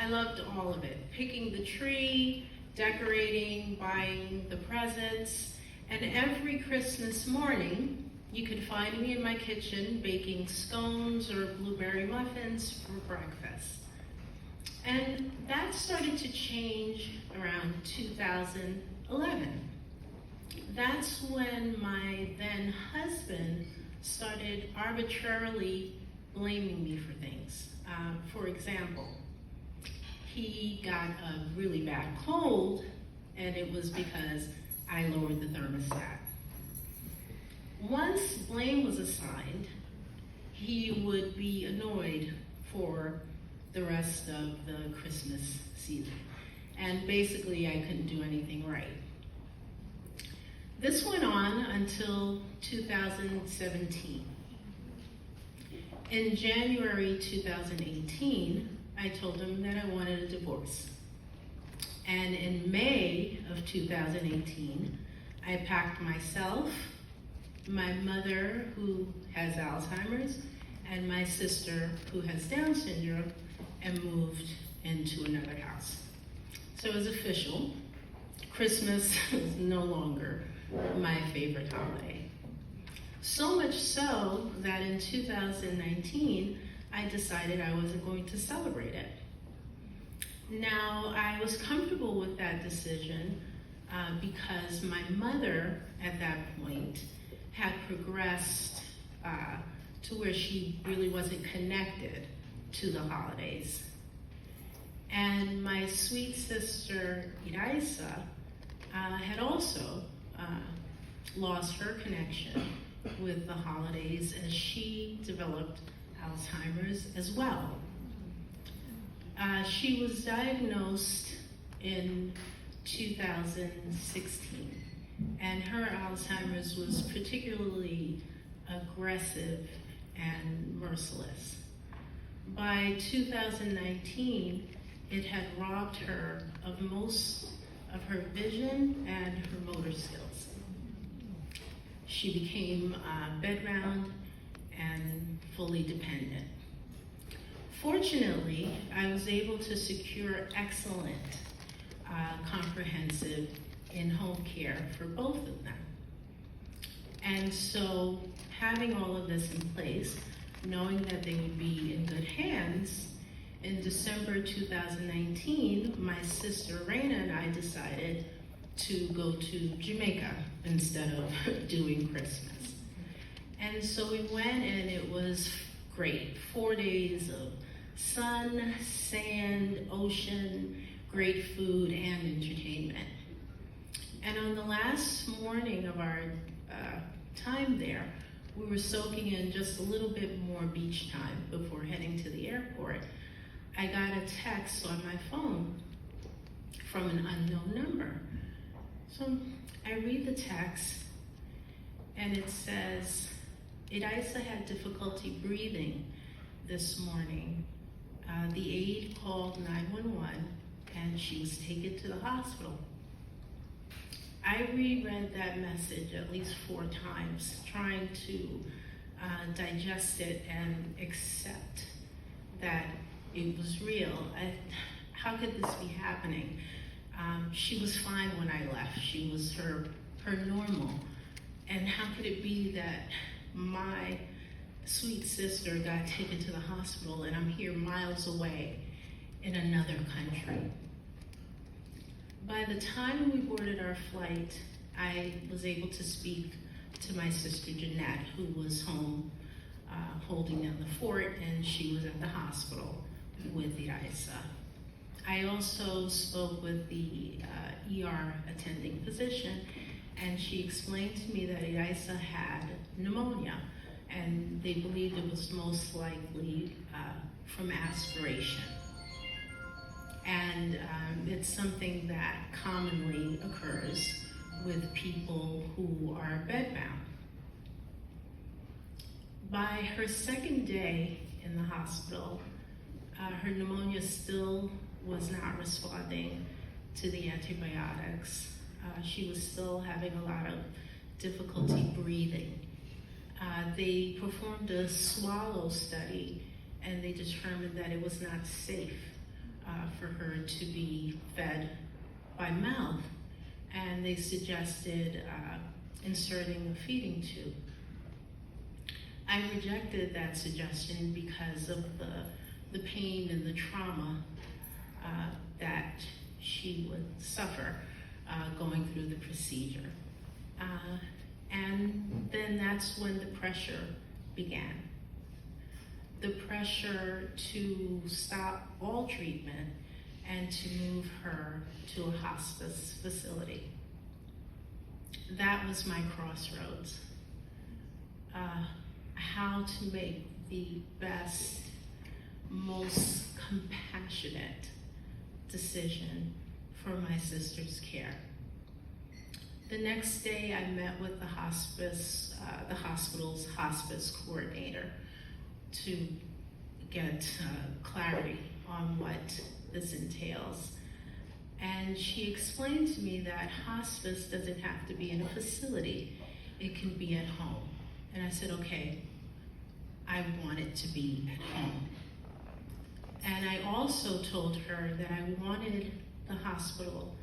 I loved all of it. Picking the tree, decorating, buying the presents, and every Christmas morning, you could find me in my kitchen baking scones or blueberry muffins for breakfast. And that started to change around 2011. That's when my then husband started arbitrarily blaming me for things. For example, he got a really bad cold, and it was because I lowered the thermostat. Once blame was assigned, he would be annoyed for the rest of the Christmas season. And basically, I couldn't do anything right. This went on until 2017. In January 2018, I told him that I wanted a divorce. And in May of 2018, I packed myself, my mother, who has Alzheimer's, and my sister, who has Down syndrome, and moved into another house. So it was official. Christmas is no longer my favorite holiday. So much so that in 2019, I decided I wasn't going to celebrate it. Now, I was comfortable with that decision because my mother at that point had progressed to where she really wasn't connected to the holidays. And my sweet sister, Iraisa, had also lost her connection with the holidays as she developed Alzheimer's as well. She was diagnosed in 2016, and her Alzheimer's was particularly aggressive and merciless. By 2019, it had robbed her of most of her vision and her motor skills. She became bedbound and fully dependent. Fortunately, I was able to secure excellent, comprehensive in-home care for both of them. And so, having all of this in place, knowing that they would be in good hands, in December 2019, my sister Raina and I decided to go to Jamaica instead of doing Christmas. And so we went, and it was great. 4 days of sun, sand, ocean, great food, and entertainment. And on the last morning of our time there, we were soaking in just a little bit more beach time before heading to the airport. I got a text on my phone from an unknown number. So I read the text, and it says, Iraisa had difficulty breathing this morning. The aide called 911, and she was taken to the hospital. I reread that message at least 4 times, trying to digest it and accept that it was real. How could this be happening? She was fine when I left. She was her normal. And how could it be that my sweet sister got taken to the hospital and I'm here miles away in another country? By the time we boarded our flight, I was able to speak to my sister Jeanette, who was home holding down the fort, and she was at the hospital with Iraisa. I also spoke with the ER attending physician, and she explained to me that Iraisa had pneumonia, and they believed it was most likely from aspiration. And it's something that commonly occurs with people who are bedbound. By her second day in the hospital, her pneumonia still was not responding to the antibiotics. She was still having a lot of difficulty breathing. They performed a swallow study, and they determined that it was not safe for her to be fed by mouth, and they suggested inserting a feeding tube. I rejected that suggestion because of the pain and the trauma that she would suffer going through the procedure. And then that's when the pressure began. The pressure to stop all treatment and to move her to a hospice facility. That was my crossroads. How to make the best, most compassionate decision for my sister's care. The next day I met with the hospital's hospice coordinator to get clarity on what this entails. And she explained to me that hospice doesn't have to be in a facility, it can be at home. And I said, okay, I want it to be at home. And I also told her that I wanted the hospital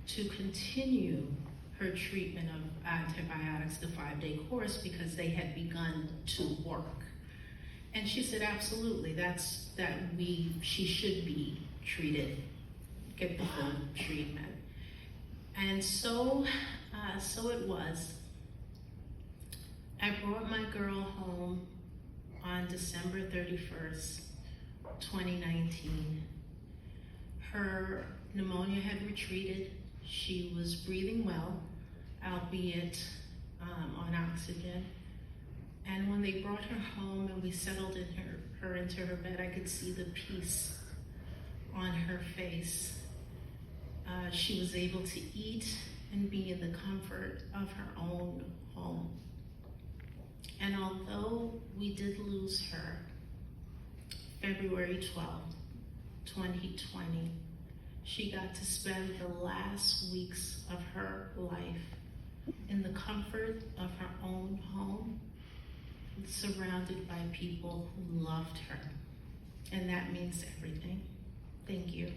to continue her treatment of antibiotics, the 5-day course, because they had begun to work. And she said, absolutely, she should be treated, get the full treatment. And so it was. I brought my girl home on December 31st, 2019. Her pneumonia had retreated. She was breathing well, albeit on oxygen. And when they brought her home and we settled her into her bed, I could see the peace on her face. She was able to eat and be in the comfort of her own home. And although we did lose her February 12th, 2020, she got to spend the last weeks of her life in the comfort of her own home, surrounded by people who loved her. And that means everything. Thank you.